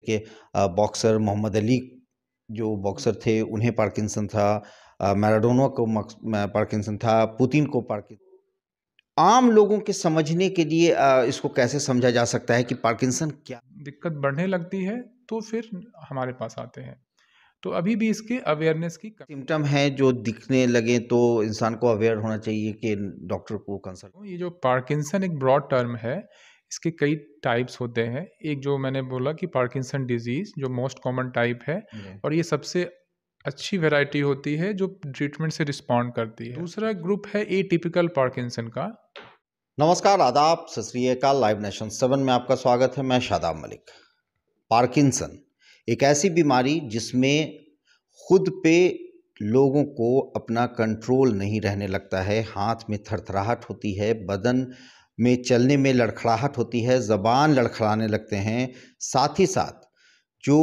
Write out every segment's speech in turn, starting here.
कि बॉक्सर मोहम्मद अली जो बॉक्सर थे उन्हें पार्किंसन था, मैराडोना को पार्किंसन था, पुतिन को पार्किंसन। आम लोगों के समझने के लिए इसको कैसे समझा जा सकता है कि पार्किंसन क्या दिक्कत बढ़ने लगती है तो फिर हमारे पास आते हैं। तो अभी भी इसके अवेयरनेस की सिम्टम है जो दिखने लगे तो इंसान को अवेयर होना चाहिए कि डॉक्टर को कंसल्ट। ये जो पार्किंसन एक ब्रॉड टर्म है, इसके कई टाइप्स होते हैं। एक जो मैंने बोला कि पार्किंसन डिजीज़ जो मोस्ट कॉमन टाइप है और ये सबसे अच्छी वैरायटी होती है जो ट्रीटमेंट से रिस्पॉन्ड करती है। दूसरा ग्रुप है एटिपिकल पार्किंसन का। नमस्कार, आदाब, सत श्री अकाल। लाइव नेशन 7 में आपका स्वागत है। मैं शादाब मलिक। पार्किंसन एक ऐसी बीमारी जिसमें खुद पे लोगों को अपना कंट्रोल नहीं रहने लगता है। हाथ में थरथराहट होती है, बदन में चलने में लड़खड़ाहट होती है, ज़बान लड़खड़ाने लगते हैं। साथ ही साथ जो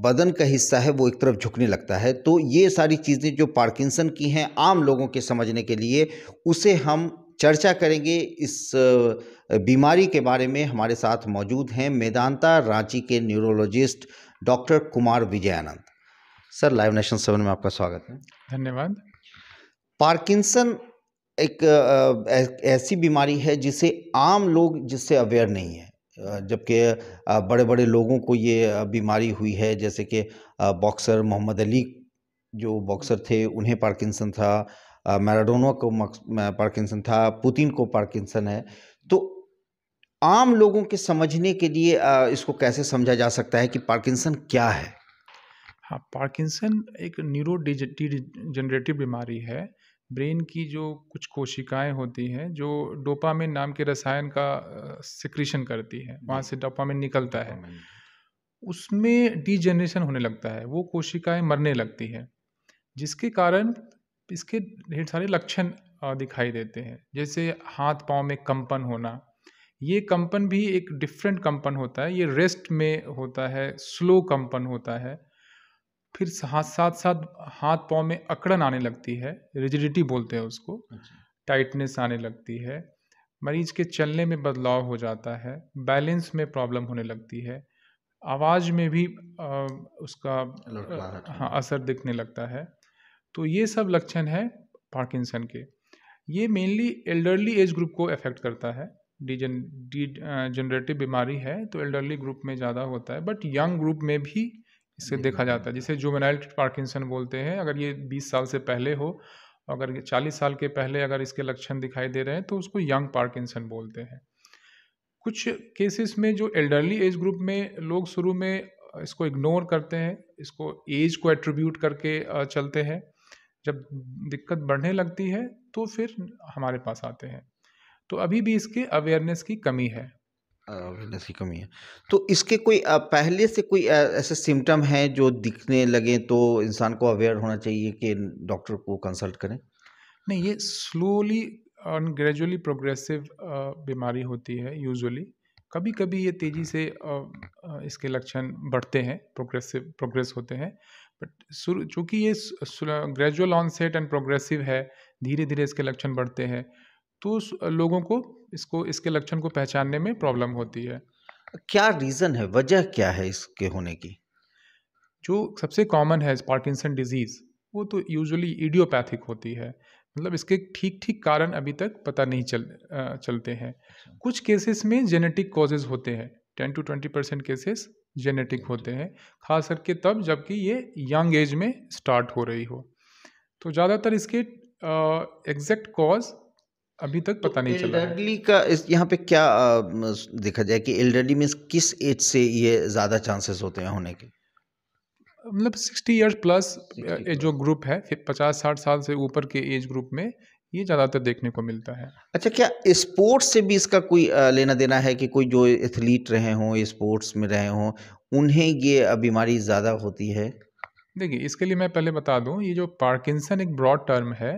बदन का हिस्सा है वो एक तरफ झुकने लगता है। तो ये सारी चीज़ें जो पार्किंसन की हैं आम लोगों के समझने के लिए, उसे हम चर्चा करेंगे। इस बीमारी के बारे में हमारे साथ मौजूद हैं मेदांता रांची के neurologist doctor Kumar Vijayanand. Sir, live nation 7 में आपका स्वागत है। धन्यवाद। पार्किंसन एक ऐसी बीमारी है जिसे आम लोग जिससे अवेयर नहीं है, जबकि बड़े बड़े लोगों को ये बीमारी हुई है। जैसे कि बॉक्सर मोहम्मद अली जो बॉक्सर थे उन्हें पार्किंसन था, मैराडोना को पार्किंसन था, पुतिन को पार्किंसन है। तो आम लोगों के समझने के लिए इसको कैसे समझा जा सकता है कि पार्किंसन क्या है? हाँ, पार्किंसन एक न्यूरोडिजेनरेटिव बीमारी है। ब्रेन की जो कुछ कोशिकाएं होती हैं जो डोपामिन नाम के रसायन का सिक्रीशन करती है, वहाँ से डोपामिन निकलता है, उसमें डीजेनरेशन होने लगता है, वो कोशिकाएं मरने लगती है, जिसके कारण इसके ढेर सारे लक्षण दिखाई देते हैं। जैसे हाथ पाँव में कंपन होना, ये कंपन भी एक डिफरेंट कंपन होता है। ये रेस्ट में होता है, स्लो कंपन होता है। फिर साथ साथ हाथ पाँव में अकड़न आने लगती है, रिजिडिटी बोलते हैं उसको, टाइटनेस आने लगती है। मरीज के चलने में बदलाव हो जाता है, बैलेंस में प्रॉब्लम होने लगती है, आवाज़ में भी उसका हाँ असर दिखने लगता है। तो ये सब लक्षण है पार्किंसन के। ये मेनली एल्डरली एज ग्रुप को अफेक्ट करता है। जनरेटिव बीमारी है तो एल्डरली ग्रुप में ज़्यादा होता है, बट यंग ग्रुप में भी इसे देखा जाता है, जिसे जुवेनाइल पार्किंसन बोलते हैं। अगर ये 20 साल से पहले हो, अगर ये 40 साल के पहले अगर इसके लक्षण दिखाई दे रहे हैं तो उसको यंग पार्किंसन बोलते हैं। कुछ केसेस में जो एल्डरली एज ग्रुप में लोग शुरू में इसको इग्नोर करते हैं, इसको एज को एट्रीब्यूट करके चलते हैं। जब दिक्कत बढ़ने लगती है तो फिर हमारे पास आते हैं। तो अभी भी इसके अवेयरनेस की कमी है। अवेयरनेस की कमी है। तो इसके कोई पहले से कोई ऐसे सिम्टम हैं जो दिखने लगे तो इंसान को अवेयर होना चाहिए कि डॉक्टर को कंसल्ट करें? नहीं, ये स्लोली और ग्रेजुअली प्रोग्रेसिव बीमारी होती है यूजुअली। कभी कभी ये तेज़ी से इसके लक्षण बढ़ते हैं, प्रोग्रेस होते हैं, बट शुरू चूँकि ये ग्रेजुअल ऑनसेट एंड प्रोग्रेसिव है, धीरे धीरे इसके लक्षण बढ़ते हैं, तो लोगों को इसके लक्षण को पहचानने में प्रॉब्लम होती है। क्या रीज़न है, वजह क्या है इसके होने की? जो सबसे कॉमन है पार्किंसन डिजीज़, वो तो यूजुअली इडियोपैथिक होती है। मतलब इसके ठीक ठीक कारण अभी तक पता नहीं चलते हैं। कुछ केसेस में जेनेटिक कॉजेज़ होते हैं, 10 to 20% केसेस जेनेटिक होते हैं, खास करके तब जबकि ये यंग एज में स्टार्ट हो रही हो। तो ज़्यादातर इसके एग्जैक्ट कॉज अभी तक तो पता नहीं चला है। एल्डरली का इस यहाँ पे क्या देखा जाए कि एल्डरली में किस एज से ये ज़्यादा चांसेस होते हैं होने के? मतलब 60 ईयर्स प्लस 60 जो प्लस। ग्रुप है, फिर 50-60 साल से ऊपर के एज ग्रुप में ये ज़्यादातर देखने को मिलता है। अच्छा, क्या स्पोर्ट्स से भी इसका कोई लेना देना है कि कोई जो एथलीट रहे हों, स्पोर्ट्स में रहे हों, उन्हें ये बीमारी ज़्यादा होती है? देखिए, इसके लिए मैं पहले बता दूँ, ये जो पार्किंसन एक ब्रॉड टर्म है,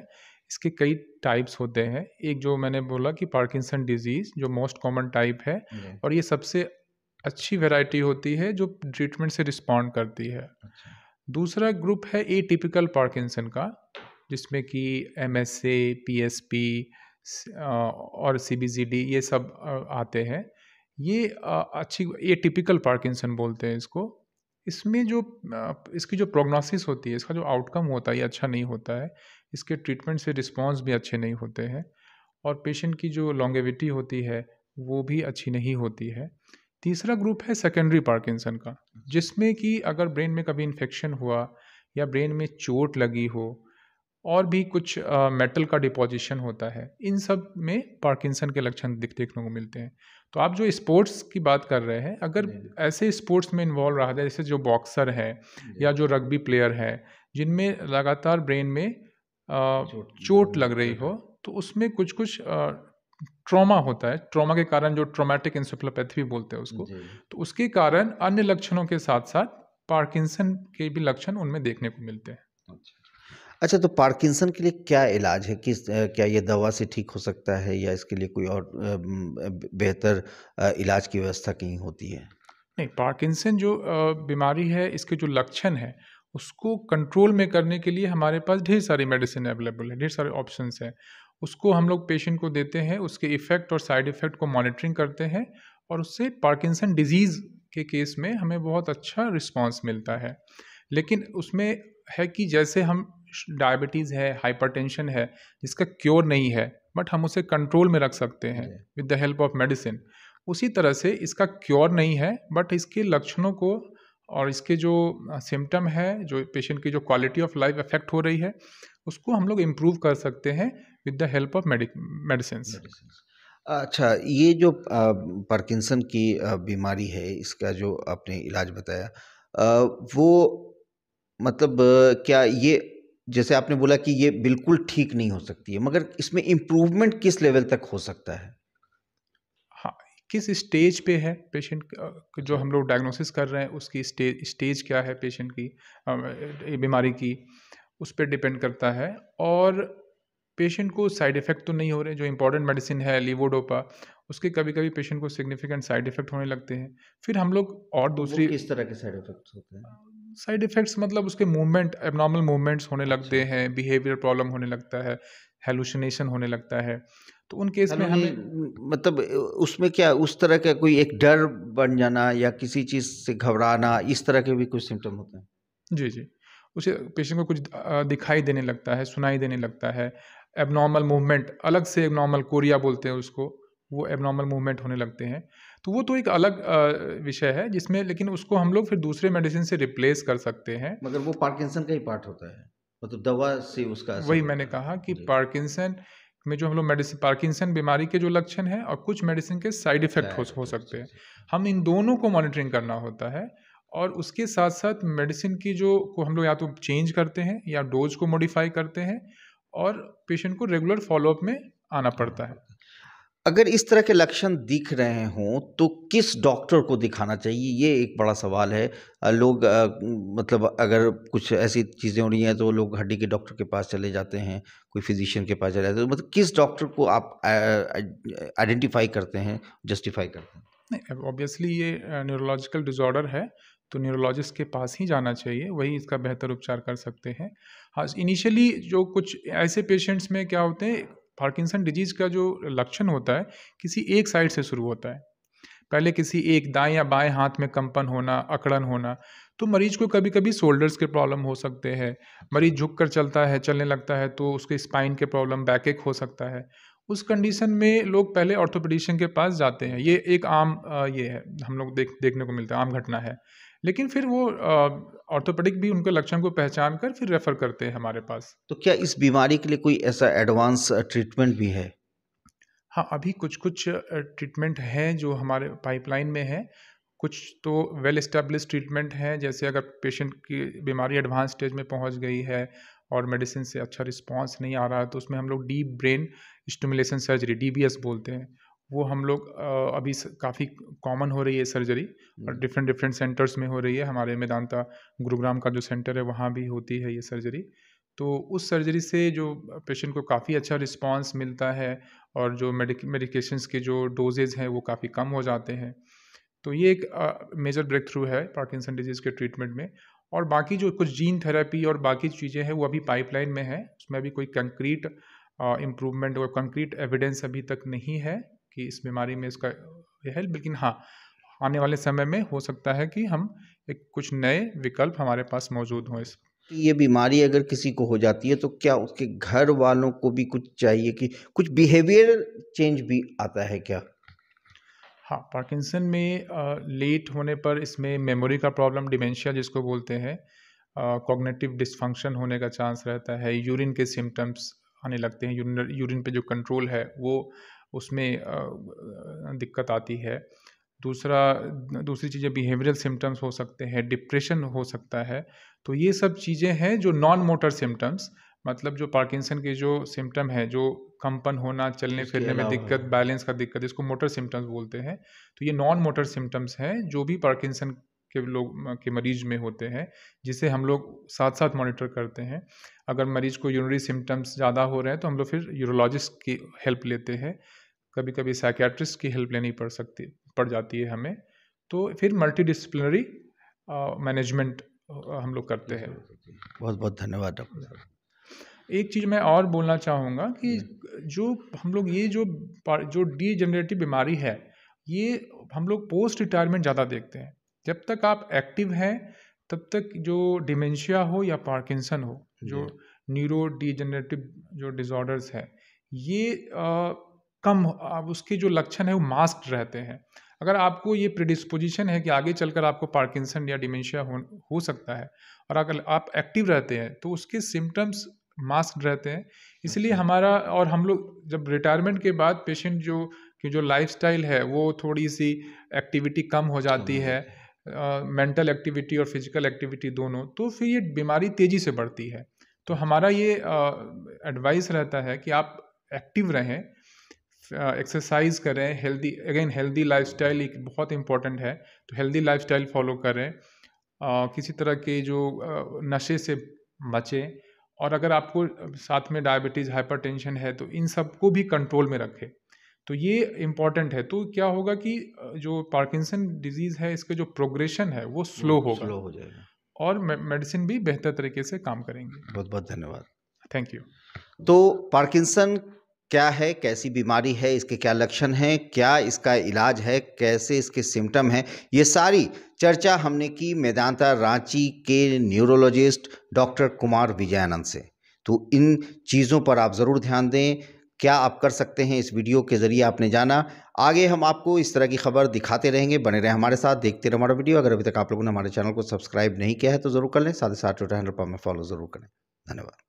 इसके कई टाइप्स होते हैं। एक जो मैंने बोला कि पार्किंसन डिजीज़ जो मोस्ट कॉमन टाइप है और ये सबसे अच्छी वैरायटी होती है जो ट्रीटमेंट से रिस्पॉन्ड करती है। दूसरा ग्रुप है एटिपिकल पार्किंसन का, जिसमें कि एमएसए, पीएसपी और सीबीसीडी ये सब आते हैं। ये अच्छी एटिपिकल पार्किंसन बोलते हैं इसको। इसमें जो इसकी जो प्रोग्नोसिस होती है, इसका जो आउटकम होता है ये अच्छा नहीं होता है। इसके ट्रीटमेंट से रिस्पॉन्स भी अच्छे नहीं होते हैं और पेशेंट की जो लॉन्गेविटी होती है वो भी अच्छी नहीं होती है। तीसरा ग्रुप है सेकेंडरी पार्किंसन का, जिसमें कि अगर ब्रेन में कभी इन्फेक्शन हुआ या ब्रेन में चोट लगी हो और भी कुछ मेटल का डिपोजिशन होता है, इन सब में पार्किंसन के लक्षण देखने को मिलते हैं। तो आप जो स्पोर्ट्स की बात कर रहे हैं, अगर ऐसे स्पोर्ट्स में इन्वॉल्व रहा जाए, जैसे जो बॉक्सर है या जो रग्बी प्लेयर है, जिनमें लगातार ब्रेन में चोट लग रही हो, तो उसमें कुछ कुछ ट्रॉमा होता है। ट्रॉमा के कारण जो ट्रॉमेटिक एन्सेफेलोपैथी भी बोलते हैं उसको, तो उसके कारण अन्य लक्षणों के साथ साथ पार्किंसन के भी लक्षण उनमें देखने को मिलते हैं। अच्छा, तो पार्किंसन के लिए क्या इलाज है? क्या ये दवा से ठीक हो सकता है या इसके लिए कोई और बेहतर इलाज की व्यवस्था कहीं होती है? नहीं, पार्किंसन जो बीमारी है, इसके जो लक्षण हैं उसको कंट्रोल में करने के लिए हमारे पास ढेर सारी मेडिसिन अवेलेबल है, ढेर सारे ऑप्शंस हैं। उसको हम लोग पेशेंट को देते हैं, उसके इफ़ेक्ट और साइड इफ़ेक्ट को मॉनिटरिंग करते हैं और उससे पार्किंसन डिजीज़ के केस में हमें बहुत अच्छा रिस्पॉन्स मिलता है। लेकिन उसमें है कि जैसे हम डायबिटीज़ है, हाइपरटेंशन है, जिसका क्योर नहीं है, बट हम उसे कंट्रोल में रख सकते हैं with the help of medicine. उसी तरह से इसका क्योर नहीं है, बट इसके लक्षणों को और इसके जो सिम्पटम है, जो पेशेंट की जो क्वालिटी ऑफ लाइफ अफेक्ट हो रही है, उसको हम लोग इम्प्रूव कर सकते हैं with the help of medicines. अच्छा, ये जो पार्किंसन की बीमारी है, इसका जो आपने इलाज बताया, वो मतलब क्या ये, जैसे आपने बोला कि ये बिल्कुल ठीक नहीं हो सकती है, मगर इसमें इम्प्रूवमेंट किस लेवल तक हो सकता है? हाँ, किस स्टेज पे है पेशेंट जो हम लोग डायग्नोसिस कर रहे हैं, उसकी स्टेज क्या है पेशेंट की बीमारी की, उस पे डिपेंड करता है। और पेशेंट को साइड इफ़ेक्ट तो नहीं हो रहे, जो इम्पोर्टेंट मेडिसिन है लीवोडोपा, उसके कभी-कभी पेशेंट को सिग्निफिकेंट साइड इफ़ेक्ट होने लगते हैं। फिर हम लोग और तो वो दूसरी किस तरह के साइड इफ़ेक्ट्स होते हैं? साइड इफ़ेक्ट्स मतलब उसके मूवमेंट एब्नॉर्मल मूवमेंट्स होने लगते अच्छा। हैं, बिहेवियर प्रॉब्लम होने लगता है, हैलुसिनेशन होने लगता है। तो उन केस में हमें मतलब उसमें क्या उस तरह का कोई एक डर बन जाना या किसी चीज़ से घबराना, इस तरह के भी कुछ सिम्पटम होते हैं? जी, जी। उसे पेशेंट को कुछ दिखाई देने लगता है, सुनाई देने लगता है। एब्नॉर्मल मूवमेंट, अलग से एब्नॉर्मल कोरिया बोलते हैं उसको, वो एब्नॉर्मल मूवमेंट होने लगते हैं। तो वो तो एक अलग विषय है जिसमें, लेकिन उसको हम लोग फिर दूसरे मेडिसिन से रिप्लेस कर सकते हैं। मगर वो पार्किंसन का ही पार्ट होता है, मतलब दवा से उसका असर वही होता मैंने है। कहा कि जी। पार्किंसन में जो हम लोग मेडिसिन, पार्किंसन बीमारी के जो लक्षण हैं और कुछ मेडिसिन के साइड इफ़ेक्ट हो सकते हैं। हम इन दोनों को मॉनिटरिंग करना होता है और उसके साथ-साथ मेडिसिन की जो को हम लोग या तो चेंज करते हैं या डोज़ को मॉडिफ़ाई करते हैं और पेशेंट को रेगुलर फ़ॉलो-अप में आना पड़ता है। अगर इस तरह के लक्षण दिख रहे हों, तो किस डॉक्टर को दिखाना चाहिए? ये एक बड़ा सवाल है। लोग मतलब अगर कुछ ऐसी चीज़ें हो रही हैं, तो लोग हड्डी के डॉक्टर के पास चले जाते हैं, कोई फिज़िशियन के पास चले जाते हैं। मतलब किस डॉक्टर को आप आइडेंटिफ़ाई करते हैं, जस्टिफ़ाई करते हैं? नहीं, ऑब्वियसली ये न्यूरोलॉजिकल डिसऑर्डर है, तो न्यूरोलॉजिस्ट के पास ही जाना चाहिए, वही इसका बेहतर उपचार कर सकते हैं। हाँ, इनिशियली जो कुछ ऐसे पेशेंट्स में क्या होते हैं, पार्किंसन डिजीज़ का जो लक्षण होता है, किसी एक साइड से शुरू होता है। पहले किसी एक दाएँ या बाएँ हाथ में कंपन होना, अकड़न होना, तो मरीज़ को कभी-कभी शोल्डर्स के प्रॉब्लम हो सकते हैं। मरीज़ झुककर चलता है, चलने लगता है, तो उसके स्पाइन के प्रॉब्लम, बैकएक हो सकता है। उस कंडीशन में लोग पहले ऑर्थोपेडिशियन के पास जाते हैं। ये एक आम ये है, हम लोग देखने को मिलता है, आम घटना है। लेकिन फिर वो ऑर्थोपेडिक भी उनके लक्षण को पहचान कर फिर रेफ़र करते हैं हमारे पास। तो क्या इस बीमारी के लिए कोई ऐसा एडवांस ट्रीटमेंट भी है? हाँ, अभी कुछ-कुछ ट्रीटमेंट हैं जो हमारे पाइपलाइन में है। कुछ तो वेल एस्टेब्लिश्ड ट्रीटमेंट हैं, जैसे अगर पेशेंट की बीमारी एडवांस स्टेज में पहुँच गई है और मेडिसिन से अच्छा रिस्पॉन्स नहीं आ रहा है, तो उसमें हम लोग deep brain stimulation surgery, DBS बोलते हैं। वो हम लोग अभी काफ़ी कॉमन हो रही है सर्जरी और डिफरेंट डिफरेंट सेंटर्स में हो रही है। हमारे मेदांता गुरुग्राम का जो सेंटर है, वहाँ भी होती है ये सर्जरी। तो उस सर्जरी से जो पेशेंट को काफ़ी अच्छा रिस्पॉन्स मिलता है और जो मेडिकेशंस के जो डोजेज़ हैं वो काफ़ी कम हो जाते हैं। तो ये एक मेजर ब्रेक थ्रू है पार्किंसन डिजीज़ के ट्रीटमेंट में। और बाकी जो कुछ जीन थेरेपी और बाकी चीज़ें हैं वो अभी पाइपलाइन में है। उसमें अभी कोई कंक्रीट इम्प्रूवमेंट और कंक्रीट एविडेंस अभी तक नहीं है कि इस बीमारी में इसका हेल्प, लेकिन हाँ, आने वाले समय में हो सकता है कि हम एक कुछ नए विकल्प हमारे पास मौजूद हों इस। ये बीमारी अगर किसी को हो जाती है तो क्या उसके घर वालों को भी कुछ चाहिए कि कुछ बिहेवियरल चेंज भी आता है क्या? हाँ, पार्किंसन में लेट होने पर इसमें मेमोरी का प्रॉब्लम, डिमेंशिया जिसको बोलते हैं, कॉग्निटिव डिसफंक्शन होने का चांस रहता है, यूरिन के सिम्पटम्स आने लगते हैं, यूरिन पे जो कंट्रोल है वो उसमें दिक्कत आती है। दूसरी चीज़ें बिहेवियरल सिम्पटम्स हो सकते हैं, डिप्रेशन हो सकता है। तो ये सब चीज़ें हैं जो नॉन मोटर सिम्पटम्स, मतलब जो पार्किंसन के जो सिम्पटम है, जो कंपन होना, चलने उसके फिरने में अलावा दिक्कत, बैलेंस का दिक्कत, इसको मोटर सिम्पटम्स बोलते हैं। तो ये नॉन मोटर सिम्पटम्स हैं जो भी पार्किंसन के लोग के मरीज में होते हैं, जिसे हम लोग साथ साथ मॉनिटर करते हैं। अगर मरीज को यूरिनरी सिम्पटम्स ज़्यादा हो रहे हैं तो हम लोग फिर यूरोलॉजिस्ट की हेल्प लेते हैं, कभी कभी साइकियाट्रिस्ट की हेल्प लेनी पड़ जाती है हमें। तो फिर मल्टीडिसिप्लिनरी मैनेजमेंट हम लोग करते हैं। बहुत बहुत धन्यवाद डॉक्टर साहब। एक चीज़ मैं और बोलना चाहूँगा कि जो हम लोग ये जो डीजेनरेटिव बीमारी है, ये हम लोग पोस्ट रिटायरमेंट ज़्यादा देखते हैं। जब तक आप एक्टिव हैं तब तक जो डिमेंशिया हो या पार्किंसन हो, जो न्यूरो डीजेनरेटिव जो डिसऑर्डर्स है, ये कम अब उसके जो लक्षण है वो मास्क्ड रहते हैं। अगर आपको ये प्रिडिस्पोजिशन है कि आगे चलकर आपको पार्किंसन या डिमेंशिया हो सकता है, और अगर आप एक्टिव रहते हैं तो उसके सिम्टम्स मास्क रहते हैं। इसलिए हमारा, और हम लोग जब रिटायरमेंट के बाद पेशेंट जो लाइफस्टाइल है वो थोड़ी सी एक्टिविटी कम हो जाती है, मेंटल एक्टिविटी और फिजिकल एक्टिविटी दोनों, तो फिर ये बीमारी तेज़ी से बढ़ती है। तो हमारा ये एडवाइस रहता है कि आप एक्टिव रहें, एक्सरसाइज करें, हेल्दी लाइफस्टाइल एक बहुत इंपॉर्टेंट है, तो हेल्दी लाइफस्टाइल फॉलो करें, किसी तरह के जो नशे से बचें, और अगर आपको साथ में डायबिटीज़, हाइपरटेंशन है तो इन सबको भी कंट्रोल में रखें। तो ये इम्पॉर्टेंट है। तो क्या होगा कि जो पार्किंसन डिजीज़ है इसका जो प्रोग्रेशन है वो स्लो होगा, स्लो हो जाएगा और मेडिसिन भी बेहतर तरीके से काम करेंगे। बहुत बहुत धन्यवाद। Thank you. तो पार्किंसन क्या है, कैसी बीमारी है, इसके क्या लक्षण हैं, क्या इसका इलाज है, कैसे इसके सिम्टम हैं, ये सारी चर्चा हमने की मेदांता रांची के न्यूरोलॉजिस्ट डॉक्टर कुमार विजयानंद से। तो इन चीज़ों पर आप ज़रूर ध्यान दें। क्या आप कर सकते हैं, इस वीडियो के ज़रिए आपने जाना। आगे हम आपको इस तरह की खबर दिखाते रहेंगे, बने रहें हमारे साथ, देखते रहें हमारा वीडियो। अगर अभी तक आप लोगों ने हमारे चैनल को सब्सक्राइब नहीं किया है तो ज़रूर कर लें, साथ ही साथ ट्विटर हैंडल पर हमें फॉलो ज़रूर करें। धन्यवाद।